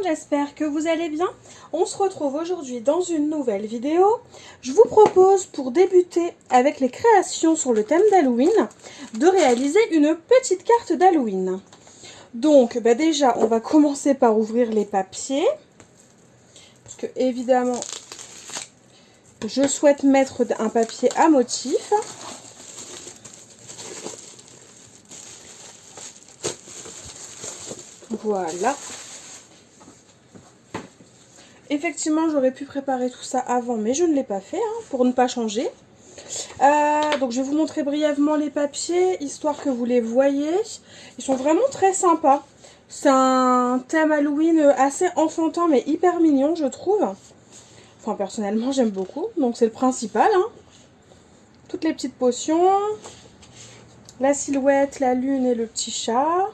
j'espère que vous allez bien. On se retrouve aujourd'hui dans une nouvelle vidéo. Je vous propose, pour débuter avec les créations sur le thème d'Halloween, de réaliser une petite carte d'Halloween. Donc déjà, on va commencer par ouvrir les papiers. Parce que évidemment, je souhaite mettre un papier à motif. Voilà. Effectivement, j'aurais pu préparer tout ça avant, mais je ne l'ai pas fait, pour ne pas changer. Donc je vais vous montrer brièvement les papiers, histoire que vous les voyez. Ils sont vraiment très sympas. C'est un thème Halloween assez enfantin, mais hyper mignon, je trouve. Enfin, personnellement, j'aime beaucoup. Donc c'est le principal. Toutes les petites potions. La silhouette, la lune et le petit chat.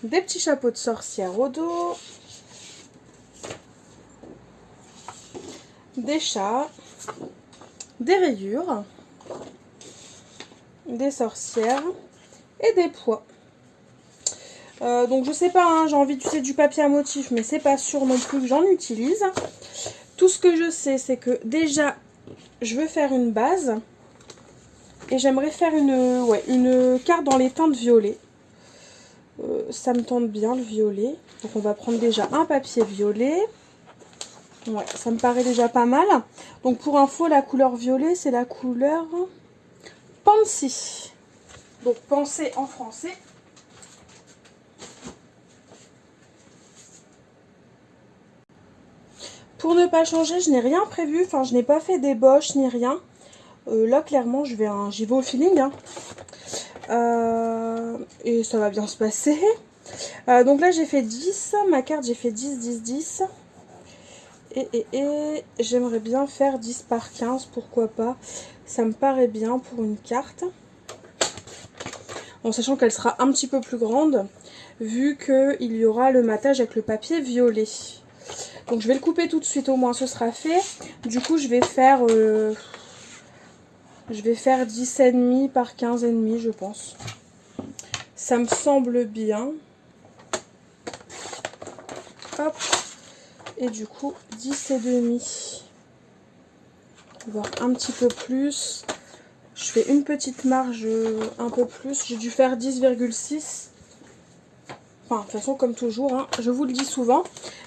Des petits chapeaux de sorcière au dos. Des chats. Des rayures. Des sorcières. Et des pois. Donc je sais pas, j'ai envie d'utiliser du papier à motif, mais c'est pas sûr non plus que j'en utilise. Tout ce que je sais, c'est que déjà, je veux faire une base. Et j'aimerais faire une carte dans les teintes violet. Ça me tente bien le violet. Donc on va prendre déjà un papier violet. Ouais, ça me paraît déjà pas mal. Donc pour info, la couleur violet, c'est la couleur Pansy. Donc pensez en français. Pour ne pas changer, je n'ai rien prévu. Enfin, je n'ai pas fait d'ébauche ni rien. Là, clairement, j'y vais au feeling. Et ça va bien se passer. Donc là, j'ai fait 10. Ma carte, j'ai fait 10, 10, 10. Et j'aimerais bien faire 10 par 15, pourquoi pas. Ça me paraît bien pour une carte. En sachant qu'elle sera un petit peu plus grande, vu qu'il y aura le matage avec le papier violet. Donc je vais le couper tout de suite, au moins ce sera fait. Du coup, je vais faire 10,5 par 15,5, je pense. Ça me semble bien. Hop. Et du coup, 10,5. Voire un petit peu plus. Je fais une petite marge un peu plus. J'ai dû faire 10,6. Enfin, de toute façon, comme toujours, je vous le dis souvent.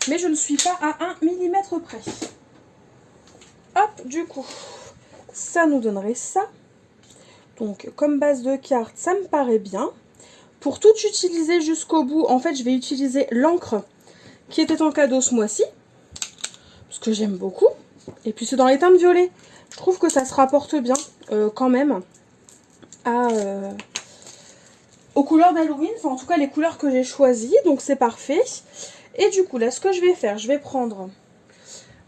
Mais je ne suis pas à 1 mm près. Hop, du coup, ça nous donnerait ça. Donc, comme base de carte, ça me paraît bien. Pour tout utiliser jusqu'au bout, en fait, je vais utiliser l'encre qui était en cadeau ce mois-ci. Parce que j'aime beaucoup. Et puis, c'est dans les teintes violet. Je trouve que ça se rapporte bien, quand même, aux couleurs d'Halloween. Enfin, en tout cas, les couleurs que j'ai choisies. Donc, c'est parfait. Et du coup, là, ce que je vais faire, je vais prendre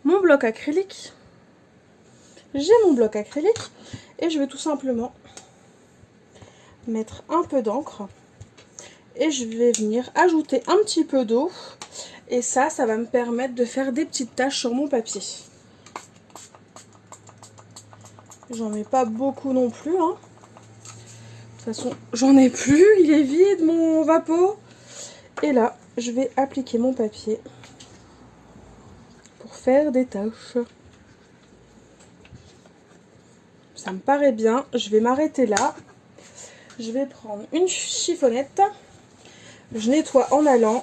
mon bloc acrylique. J'ai mon bloc acrylique. Et je vais tout simplement mettre un peu d'encre. Et je vais venir ajouter un petit peu d'eau. Et ça va me permettre de faire des petites taches sur mon papier. J'en mets pas beaucoup non plus. De toute façon, j'en ai plus. Il est vide, mon vapeau. Et là, je vais appliquer mon papier pour faire des taches. Ça me paraît bien. Je vais m'arrêter là. Je vais prendre une chiffonnette. Je nettoie en allant.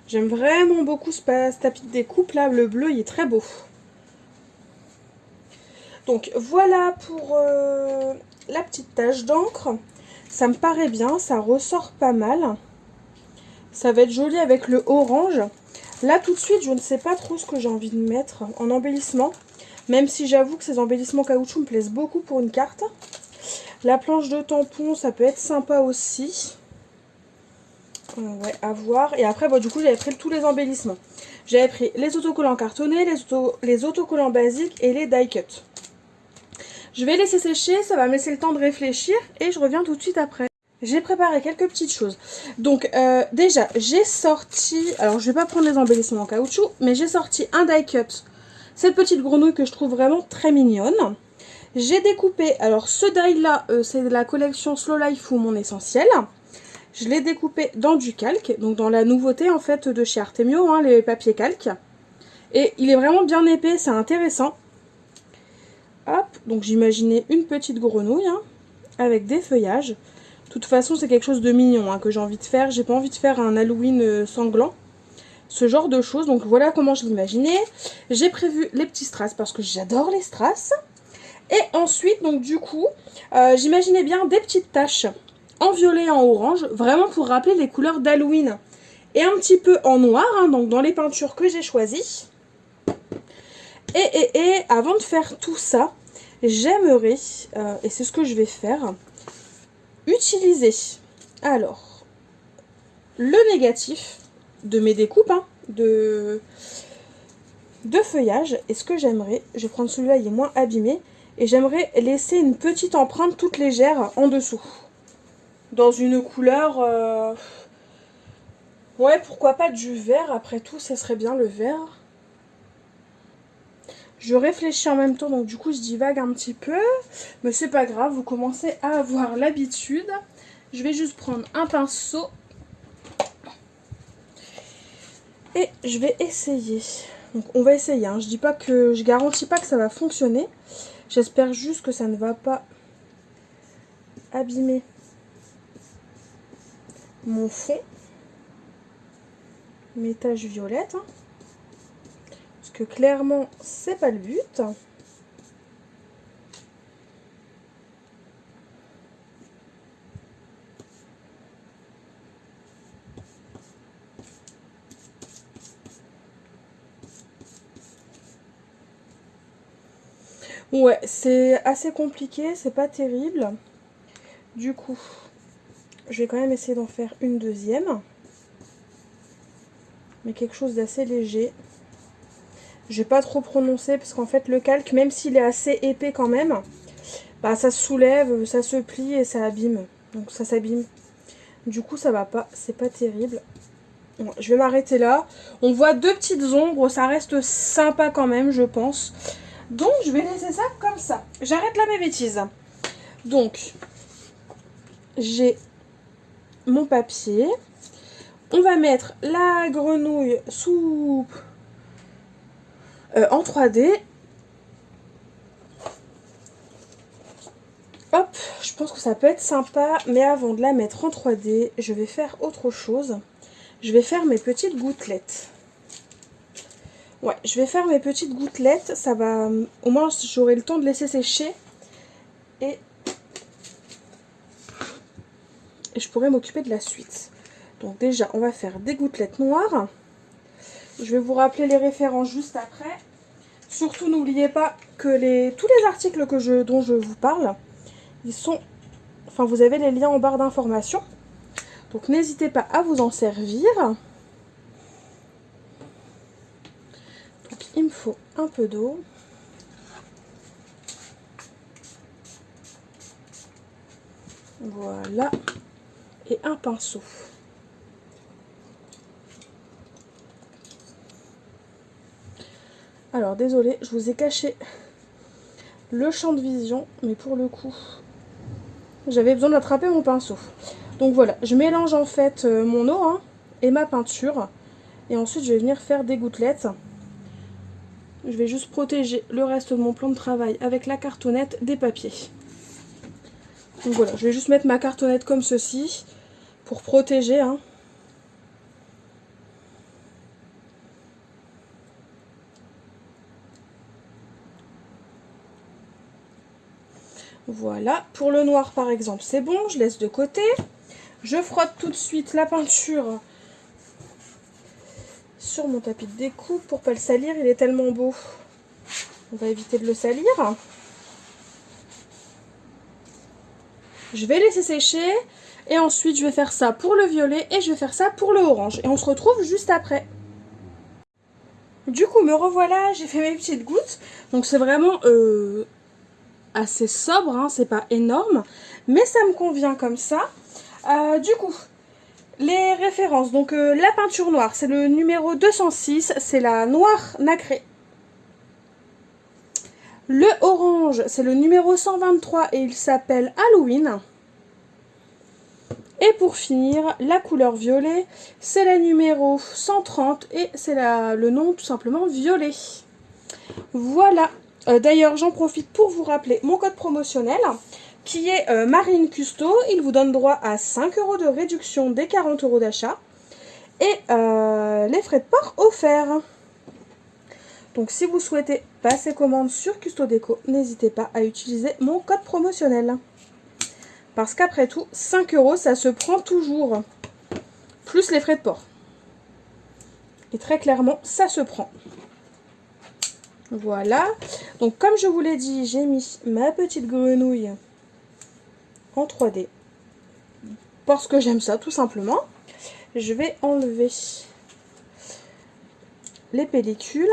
J'aime vraiment beaucoup ce tapis de découpe là. Le bleu, il est très beau. Donc voilà pour la petite tache d'encre. Ça me paraît bien. Ça ressort pas mal. Ça va être joli avec le orange. Là tout de suite, je ne sais pas trop ce que j'ai envie de mettre en embellissement. Même si j'avoue que ces embellissements caoutchouc me plaisent beaucoup pour une carte. La planche de tampon, ça peut être sympa aussi. Ouais, à voir. Et après, du coup, j'avais pris tous les embellissements. J'avais pris les autocollants cartonnés, les autocollants basiques et les die cut. Je vais laisser sécher, ça va me laisser le temps de réfléchir et je reviens tout de suite après. J'ai préparé quelques petites choses. Donc, déjà, j'ai sorti... Alors, je vais pas prendre les embellissements en caoutchouc, mais j'ai sorti un die cut. Cette petite grenouille que je trouve vraiment très mignonne. J'ai découpé... Alors, ce die là, c'est de la collection Slow Life ou Mon Essentiel. Je l'ai découpé dans du calque, donc dans la nouveauté en fait de chez Artemio, hein, les papiers calques. Et il est vraiment bien épais, c'est intéressant. Hop, donc j'imaginais une petite grenouille hein, avec des feuillages. De toute façon, c'est quelque chose de mignon hein, que j'ai envie de faire. J'ai pas envie de faire un Halloween sanglant. Ce genre de choses. Donc voilà comment je l'imaginais. J'ai prévu les petits strass parce que j'adore les strass. Et ensuite, donc du coup, j'imaginais bien des petites taches en violet et en orange, vraiment pour rappeler les couleurs d'Halloween. Et un petit peu en noir, hein, donc dans les peintures que j'ai choisies. Et avant de faire tout ça, j'aimerais, et c'est ce que je vais faire, utiliser, alors, le négatif de mes découpes, hein, de feuillage. Et ce que j'aimerais, je vais prendre celui-là, il est moins abîmé, et j'aimerais laisser une petite empreinte toute légère en dessous. Dans une couleur... ouais, pourquoi pas du vert, après tout, ça serait bien le vert. Je réfléchis en même temps, donc du coup je divague un petit peu. Mais c'est pas grave, vous commencez à avoir l'habitude. Je vais juste prendre un pinceau. Et je vais essayer. Donc on va essayer, hein. Je garantis pas que ça va fonctionner. J'espère juste que ça ne va pas abîmer mon fond. Mes taches violettes. Hein. Parce que clairement, c'est pas le but. Ouais, c'est assez compliqué, c'est pas terrible. Du coup, je vais quand même essayer d'en faire une deuxième. Mais quelque chose d'assez léger. Je vais pas trop prononcer parce qu'en fait le calque, même s'il est assez épais quand même, bah ça se soulève, ça se plie et ça abîme. Donc ça s'abîme. Du coup ça va pas, c'est pas terrible. Bon, je vais m'arrêter là. On voit deux petites ombres, ça reste sympa quand même je pense. Donc je vais laisser ça comme ça. J'arrête là mes bêtises. Donc j'ai mon papier. On va mettre la grenouille sous... en 3D. Hop, je pense que ça peut être sympa, mais avant de la mettre en 3D, je vais faire autre chose. Je vais faire mes petites gouttelettes. Ouais, je vais faire mes petites gouttelettes, ça va... Au moins, j'aurai le temps de laisser sécher. Et je pourrai m'occuper de la suite. Donc déjà, on va faire des gouttelettes noires. Je vais vous rappeler les références juste après. Surtout, n'oubliez pas que tous les articles dont je vous parle, ils sont... Enfin, vous avez les liens en barre d'informations. Donc, n'hésitez pas à vous en servir. Donc, il me faut un peu d'eau. Voilà. Et un pinceau. Alors, désolée, je vous ai caché le champ de vision, mais pour le coup, j'avais besoin d'attraper mon pinceau. Donc voilà, je mélange en fait mon eau hein, et ma peinture. Et ensuite, je vais venir faire des gouttelettes. Je vais juste protéger le reste de mon plan de travail avec la cartonnette des papiers. Donc voilà, je vais juste mettre ma cartonnette comme ceci pour protéger. Hein. Voilà, pour le noir par exemple, c'est bon, je laisse de côté. Je frotte tout de suite la peinture sur mon tapis de découpe pour pas le salir, il est tellement beau. On va éviter de le salir. Je vais laisser sécher et ensuite je vais faire ça pour le violet et je vais faire ça pour le orange. Et on se retrouve juste après. Du coup, me revoilà, j'ai fait mes petites gouttes. Donc c'est vraiment assez sobre, hein, c'est pas énorme. Mais ça me convient comme ça. Du coup, les références. Donc la peinture noire, c'est le numéro 206, c'est la noire nacrée. Le orange, c'est le numéro 123 et il s'appelle Halloween. Et pour finir, la couleur violet, c'est la numéro 130 et c'est le nom tout simplement violet. Voilà. D'ailleurs, j'en profite pour vous rappeler mon code promotionnel qui est Marine Custo. Il vous donne droit à 5 € de réduction des 40 € d'achat et les frais de port offerts. Donc si vous souhaitez passer commande sur Custo Déco, n'hésitez pas à utiliser mon code promotionnel. Parce qu'après tout, 5 € ça se prend toujours. Plus les frais de port. Et très clairement, ça se prend. Voilà. Donc comme je vous l'ai dit, j'ai mis ma petite grenouille en 3D. Parce que j'aime ça tout simplement. Je vais enlever les pellicules.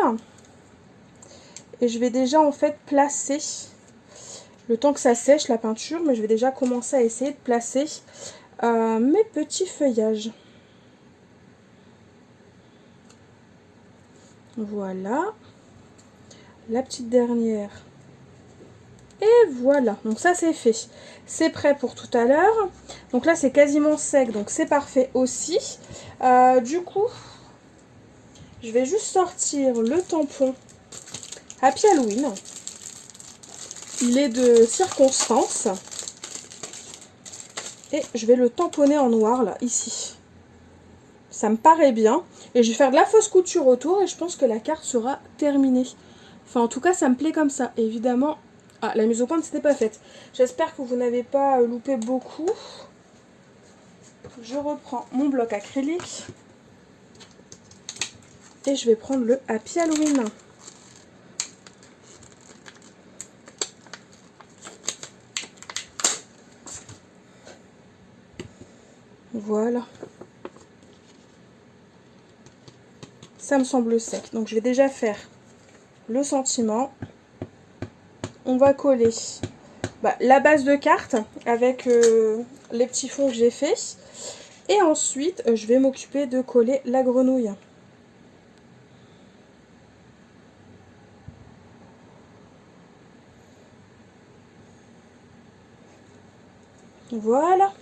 Et je vais déjà en fait placer, le temps que ça sèche la peinture, mais je vais déjà commencer à essayer de placer mes petits feuillages. Voilà. La petite dernière. Et voilà, donc ça c'est fait. C'est prêt pour tout à l'heure. Donc là c'est quasiment sec, donc c'est parfait aussi. Du coup, je vais juste sortir le tampon Happy Halloween. Il est de circonstance. Et je vais le tamponner en noir là, ici. Ça me paraît bien. Et je vais faire de la fausse couture autour et je pense que la carte sera terminée. Enfin en tout cas ça me plaît comme ça. Et évidemment, ah la mise au point c'était pas faite. J'espère que vous n'avez pas loupé beaucoup. Je reprends mon bloc acrylique. Et je vais prendre le Happy Halloween. Voilà. Ça me semble sec. Donc je vais déjà faire le sentiment. On va coller la base de carte avec les petits fonds que j'ai fait. Et ensuite, je vais m'occuper de coller la grenouille. Voilà.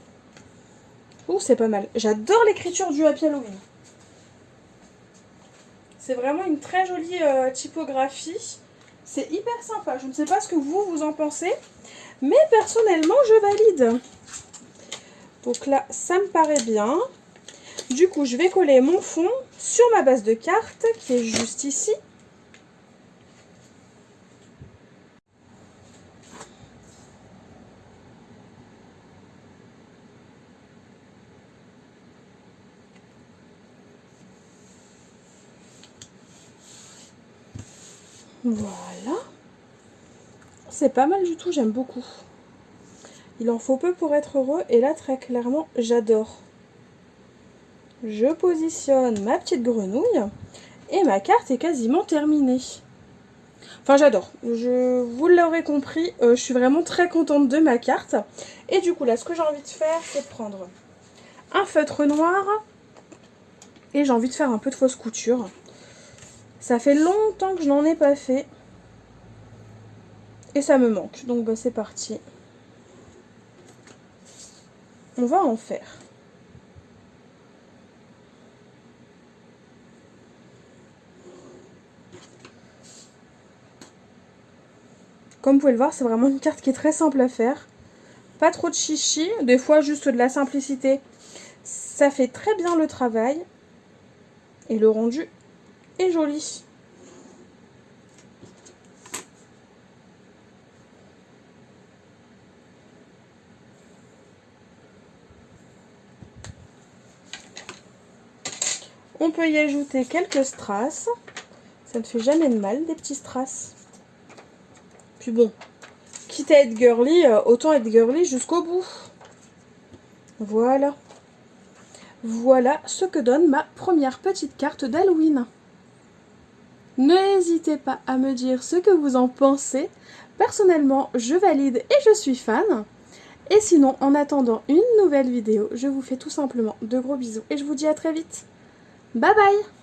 Ouh, c'est pas mal. J'adore l'écriture du Happy Halloween. C'est vraiment une très jolie typographie. C'est hyper sympa. Je ne sais pas ce que vous en pensez. Mais personnellement, je valide. Donc là, ça me paraît bien. Du coup, je vais coller mon fond sur ma base de carte qui est juste ici. Voilà. C'est pas mal du tout, j'aime beaucoup. Il en faut peu pour être heureux et là, très clairement, j'adore. Je positionne ma petite grenouille et ma carte est quasiment terminée. Enfin, j'adore. Vous l'aurez compris, je suis vraiment très contente de ma carte. Et du coup, là, ce que j'ai envie de faire, c'est de prendre un feutre noir et j'ai envie de faire un peu de fausse couture. Ça fait longtemps que je n'en ai pas fait. Et ça me manque. Donc, c'est parti. On va en faire. Comme vous pouvez le voir, c'est vraiment une carte qui est très simple à faire. Pas trop de chichi, des fois juste de la simplicité. Ça fait très bien le travail. Et le rendu est joli. On peut y ajouter quelques strass. Ça ne fait jamais de mal, des petits strass. Puis bon, quitte à être girly, autant être girly jusqu'au bout. Voilà. Voilà ce que donne ma première petite carte d'Halloween. N'hésitez pas à me dire ce que vous en pensez. Personnellement, je valide et je suis fan. Et sinon, en attendant une nouvelle vidéo, je vous fais tout simplement de gros bisous et je vous dis à très vite. Bye bye!